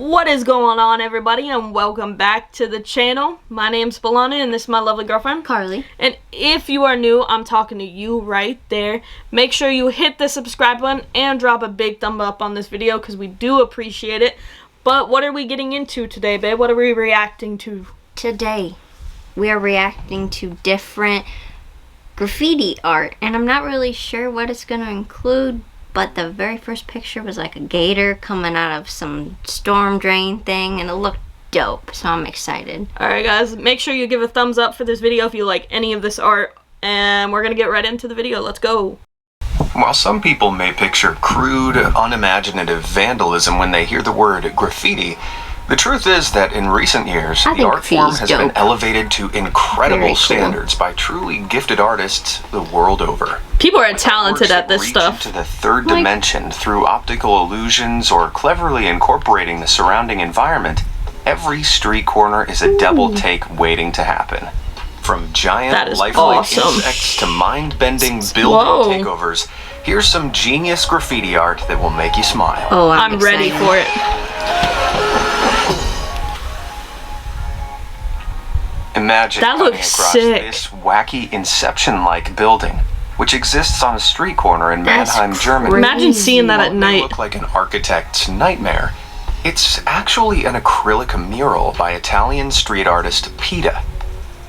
What is going on, everybody, and welcome back to the channel. My name's Balana, and this is my lovely girlfriend, Carly. And if you are new, I'm talking to you right there. Make sure you hit the subscribe button and drop a big thumb up on this video because we do appreciate it. But what are we getting into today, babe? What are we reacting to? Today, we are reacting to different graffiti art, and I'm not really sure what it's going to include. But the very first picture was like a gator coming out of some storm drain thing, and it looked dope, so I'm excited. Alright guys, make sure you give a thumbs up for this video if you like any of this art, and we're gonna get right into the video. Let's go. While some people may picture crude, unimaginative vandalism when they hear the word graffiti, the truth is that in recent years, the art form has been elevated to incredible standards by truly gifted artists the world over. People are talented at this stuff. To the third dimension through optical illusions or cleverly incorporating the surrounding environment, every street corner is a double take waiting to happen. From giant lifelike insects to mind-bending building takeovers, here's some genius graffiti art that will make you smile. Oh, I'm ready for it. Imagine coming across this wacky Inception-like building, which exists on a street corner in Mannheim, Germany. Imagine seeing that at night. It look like an architect's nightmare. It's actually an acrylic mural by Italian street artist Pita.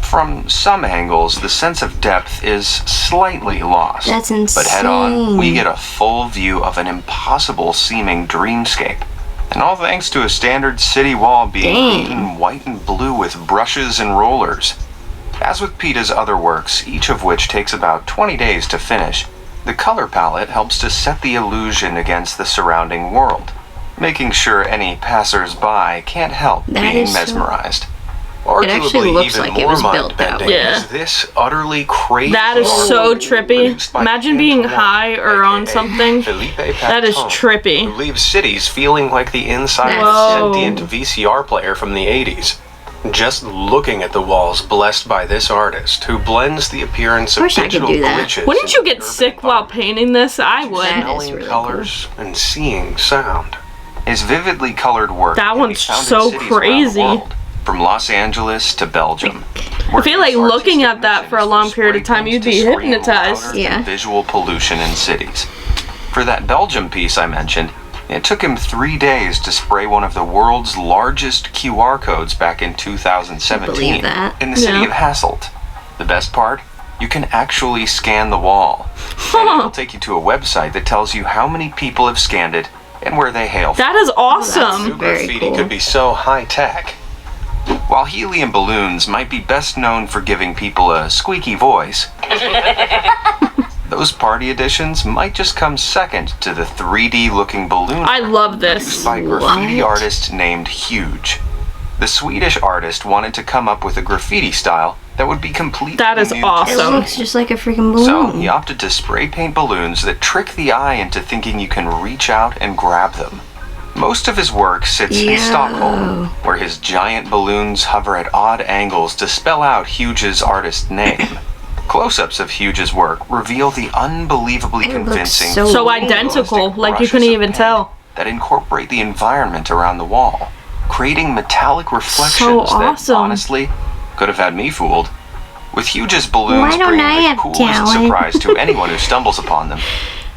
From some angles, the sense of depth is slightly lost. That's insane. But head on, we get a full view of an impossible-seeming dreamscape. And all thanks to a standard city wall being painted white and blue with brushes and rollers. As with Pita's other works, each of which takes about 20 days to finish, the color palette helps to set the illusion against the surrounding world, making sure any passers-by can't help being mesmerized. It actually looks like it was built that way. Is this utterly crazy? That is so trippy. Imagine being high or on something. That is trippy. Who leaves cities feeling like the inside of a sentient VCR player from the 80s. Just looking at the walls blessed by this artist, who blends the appearance of digital glitches. Wouldn't you get sick while painting this? I would. Smelling colors and seeing sound. His vividly colored work. That one's so crazy. From Los Angeles to Belgium. I feel like looking at that for a long period of time, you'd be hypnotized. Yeah. Visual pollution in cities. For that Belgium piece I mentioned, it took him 3 days to spray one of the world's largest QR codes back in 2017 in the city of Hasselt. The best part? You can actually scan the wall. And it'll take you to a website that tells you how many people have scanned it and where they hail from. That is awesome. New graffiti could be so high-tech. While helium balloons might be best known for giving people a squeaky voice, those party editions might just come second to the 3D-looking balloon. I love this. By a graffiti artist named Huge. The Swedish artist wanted to come up with a graffiti style that would be completely That is awesome. It looks just like a freaking balloon. So he opted to spray paint balloons that trick the eye into thinking you can reach out and grab them. Most of his work sits in Stockholm, where his giant balloons hover at odd angles to spell out Huge's artist name. Close-ups of Huge's work reveal the unbelievably convincing, so identical, like you couldn't even tell, that incorporate the environment around the wall, creating metallic reflections that honestly could have had me fooled. With Huge's balloons bringing the coolest surprise to anyone who stumbles upon them.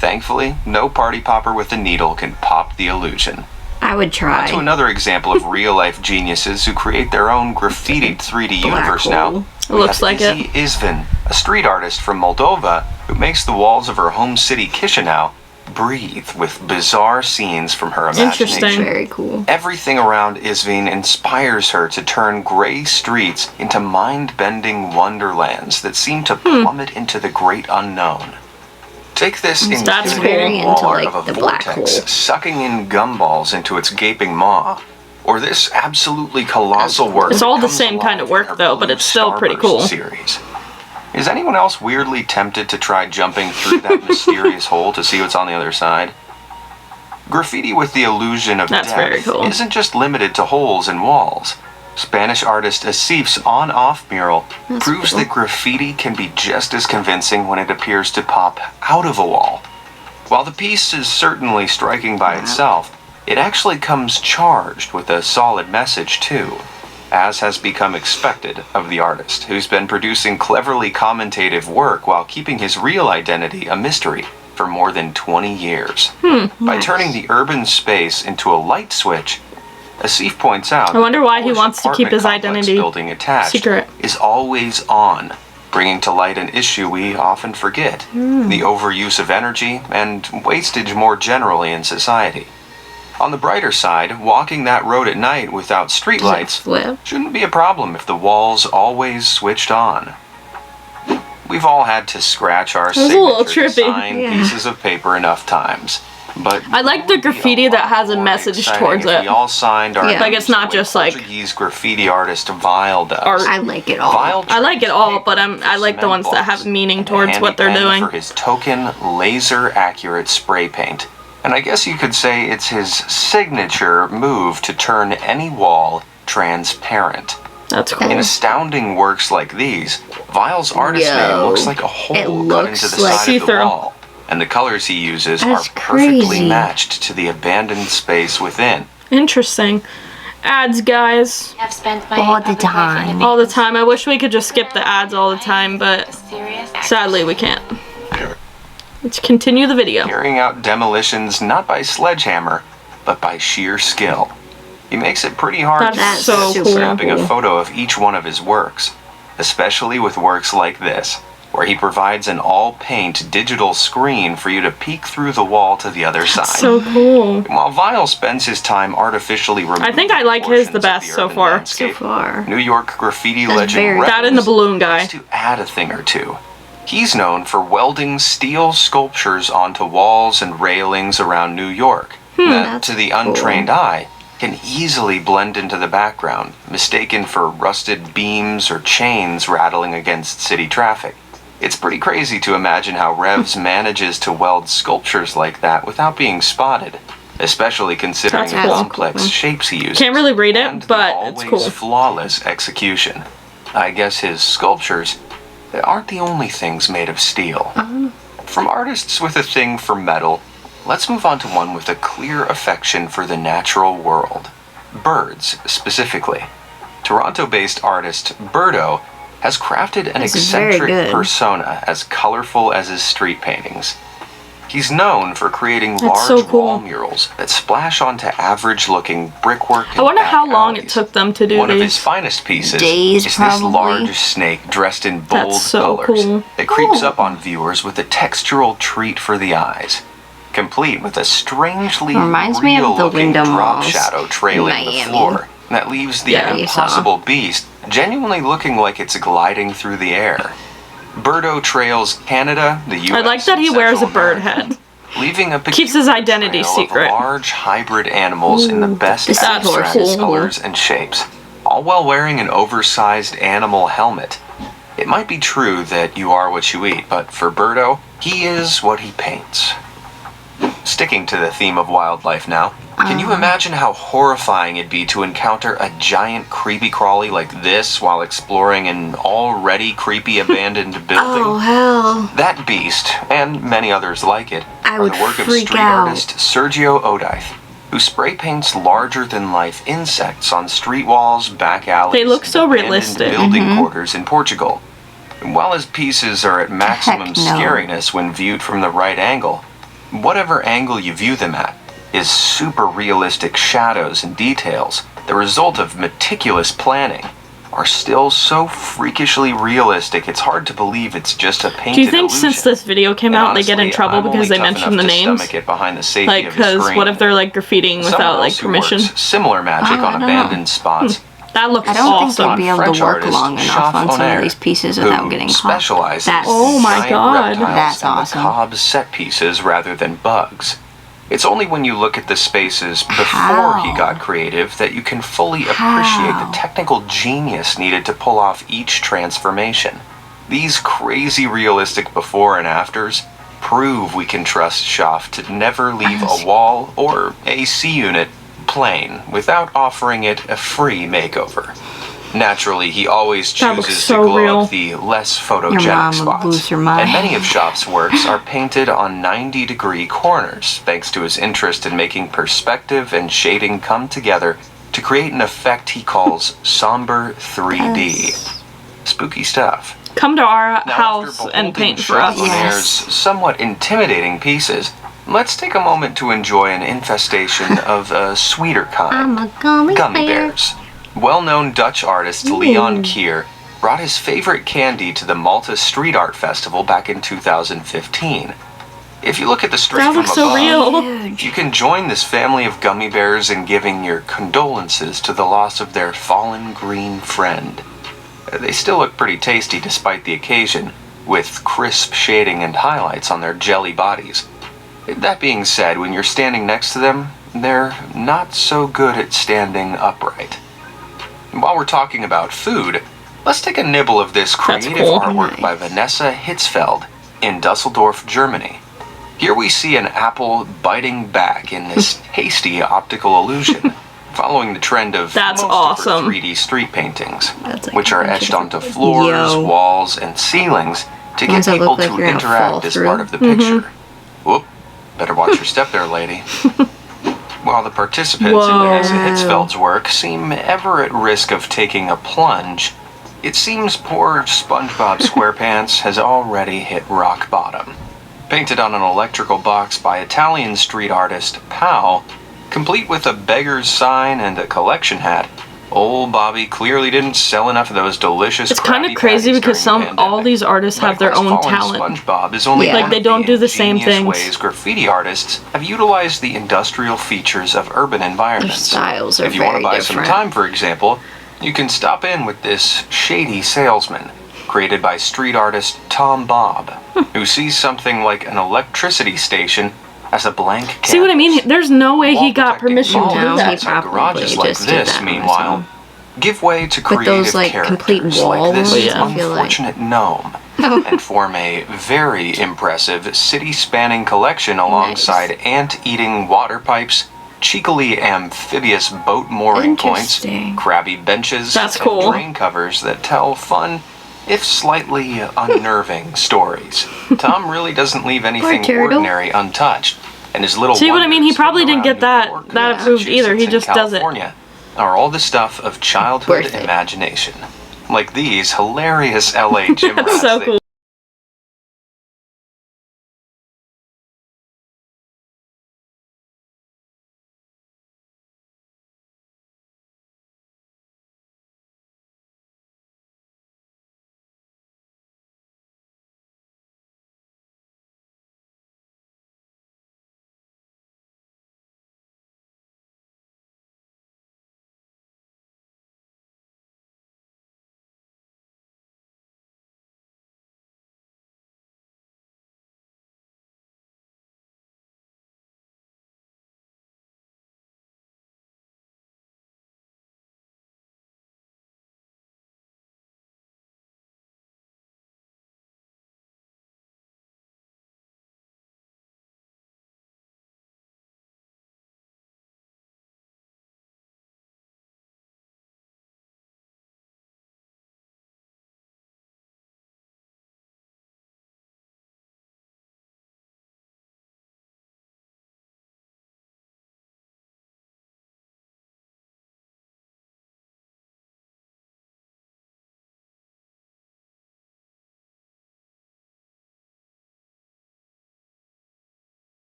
Thankfully, no party popper with a needle can pop the illusion. I would try. On to another example of real-life geniuses who create their own graffitied 3D universe now. It looks like it. Izvin, a street artist from Moldova who makes the walls of her home city Chisinau breathe with bizarre scenes from her imagination. Interesting. Very cool. Everything around Izvin inspires her to turn gray streets into mind-bending wonderlands that seem to plummet into the great unknown. Take this intimidating wall of a vortex sucking in gumballs into its gaping maw, or this absolutely colossal work. It's all the same kind of work though, but it's still pretty cool. Series. Is anyone else weirdly tempted to try jumping through that mysterious hole to see what's on the other side? Graffiti with the illusion of depth isn't just limited to holes in walls. Spanish artist Asif's on-off mural proves that graffiti can be just as convincing when it appears to pop out of a wall. While the piece is certainly striking by itself, It actually comes charged with a solid message too, as has become expected of the artist, who's been producing cleverly commentative work while keeping his real identity a mystery for more than 20 years. By turning the urban space into a light switch, Asif points out I wonder why he the wants to keep his apartment complex identity building attached secret. is always on, bringing to light an issue we often forget, the overuse of energy and wastage more generally in society. On the brighter side, walking that road at night without streetlights Flip. shouldn't be a problem if the wall's always switched on. We've all had to scratch our was a little signature to trippy. sign Yeah. pieces of paper enough times. But I like the graffiti that has a message towards if it. we all signed our Yeah. Like, it's not names the way just, like, Portuguese graffiti artist Vile does. art. I like it all. Vile I like it trades all, paper but for I like the cement ones that blocks have meaning and a towards handy what they're pen doing. for his token, laser-accurate spray paint. And I guess you could say it's his signature move to turn any wall transparent. That's In cool. astounding works like these, Vile's artist Yo, name looks like a hole it cut looks into the like- side of the See-through. wall, and the colors he uses That's are perfectly crazy. matched to the abandoned space within. Interesting. Ads, guys. I've spent my All the public life time. in the All the time. I wish we could just skip the ads all the time, but serious sadly we can't. Let's continue the video. Carrying out demolitions not by sledgehammer, but by sheer skill. He makes it pretty hard That's to so resist cool. snapping a photo of each one of his works, especially with works like this, where he provides an all-paint digital screen for you to peek through the wall to the other side. So cool. While Vile spends his time artificially removing I think I like his the portions of best so urban far. landscape, So far. New York graffiti That's legend very- Rev That and the balloon guy. needs to add a thing or two. He's known for welding steel sculptures onto walls and railings around New York that, That's to the cool. untrained eye, can easily blend into the background, mistaken for rusted beams or chains rattling against city traffic. It's pretty crazy to imagine how Revs manages to weld sculptures like that without being spotted, especially considering That's the cool. complex shapes he uses. Can't really read and it, the but it's always cool. flawless execution. I guess his sculptures aren't the only things made of steel. From artists with a thing for metal, let's move on to one with a clear affection for the natural world. Birds, specifically. Toronto-based artist Birdo has crafted an This is very eccentric good. persona as colorful as his street paintings. He's known for creating That's large so cool. wall murals that splash onto average-looking brickwork I and wonder back how long it alleys. took them to do One of his these. finest pieces Days, is probably. this large snake dressed in bold That's so colors cool. that creeps Oh. up on viewers with a textural treat for the eyes, complete with a strangely Reminds me of the real-looking window drop malls shadow trailing in the Miami. floor that leaves the Yeah, you saw. impossible beast genuinely looking like it's gliding through the air. Birdo trails Canada, the U.S. I like that he and wears a Central bird America, head. leaving a Keeps his peculiar identity trail secret. Of large hybrid animals in the best this is abstract cool. colors and shapes, all while wearing an oversized animal helmet. It might be true that you are what you eat, but for Birdo, he is what he paints. Sticking to the theme of wildlife now, can you imagine how horrifying it'd be to encounter a giant creepy crawly like this while exploring an already creepy abandoned building? Oh, hell. That beast, and many others like it, I are would the work of freak street out. artist Sergio Odyth, who spray paints larger-than-life insects on street walls, back alleys, They look and so abandoned realistic. building quarters in Portugal. And while his pieces are at maximum Heck no. scariness when viewed from the right angle, whatever angle you view them at is super realistic shadows and details, the result of meticulous planning, are still so freakishly realistic it's hard to believe it's just a painted Do you think illusion. since this video came And out they get in honestly, trouble I'm because only they tough mention enough the to names? stomach it behind the safety Like, of the because screen. what if they're like graffitiing Someone without like else who permission? works similar magic I on don't know. abandoned spots. That looks I don't awesome. think they'd be able French to work artist long enough Chaf on some Onair, of these pieces who without getting caught. specializes That's- in Oh my giant God. reptiles That's and awesome. macabre set pieces rather than bugs. It's only when you look at the spaces before How? he got creative that you can fully appreciate How? the technical genius needed to pull off each transformation. These crazy realistic before and afters prove we can trust Schaff to never leave a wall or AC unit plain without offering it a free makeover. Naturally, he always That looks chooses so to glow real. up the less Your photogenic mom would lose spots. her mind. And many of Shop's works are painted on 90-degree corners, thanks to his interest in making perspective and shading come together to create an effect he calls somber 3D. Spooky stuff. Come to our Now, house after and beholding paint for us. Chardonnayre's somewhat intimidating pieces, let's take a moment to enjoy an infestation of a sweeter kind. I'm a gummy bear. Bears. Well-known Dutch artist Leon Kier brought his favorite candy to the Malta Street Art Festival back in 2015. If you look at the street That from looks so above, real. Huge. you can join this family of gummy bears in giving your condolences to the loss of their fallen green friend. They still look pretty tasty despite the occasion, with crisp shading and highlights on their jelly bodies. That being said, when you're standing next to them, they're not so good at standing upright. While we're talking about food, let's take a nibble of this creative cool. artwork by Vanessa Hitzfeld in Dusseldorf, Germany. Here we see an apple biting back in this hasty optical illusion, following the trend of That's most awesome. of her 3D street paintings, That's like which are a bunch etched of- onto floors, Yo. walls, and ceilings to get Ones that people look like to you're gonna fall interact as through. part of the picture. Whoop, better watch your step there, lady. While the participants in Whoa. Vanessa Hitzfeld's work seem ever at risk of taking a plunge, it seems poor SpongeBob SquarePants has already hit rock bottom. Painted on an electrical box by Italian street artist Pau, complete with a beggar's sign and a collection hat, old Bobby clearly didn't sell enough of those delicious. It's kind of Krabby crazy Patties because during the all pandemic. these artists have But their own crestfallen talent. SpongeBob is only Yeah. one Like, they of don't do the same ingenious things. ways graffiti artists have utilized the industrial features of urban Their environments. styles are If you want very to buy different. some time, for example, you can stop in with this shady salesman, created by street artist Tom Bob, who sees something like an electricity station as a blank canvas. See what I mean? There's no way he Wall got protecting permission to walls do No, he that. outside probably garages like just did this, that on his meanwhile, own. give way to But creative those, like, characters complete like wall this ones, Yeah. I feel like. unfortunate gnome, and form a very impressive city-spanning collection alongside ant-eating water pipes, cheekily amphibious boat mooring points, Interesting. crabby benches, That's and cool. drain covers that tell fun, if slightly unnerving, stories. Tom really doesn't leave anything turtle. ordinary untouched, and his little See what I mean? He wonders probably hidden didn't get around that- New York, that approved either. He Massachusetts, just and does it. California are all the stuff of childhood Worth it. imagination. Like these hilarious LA gym rats So that cool.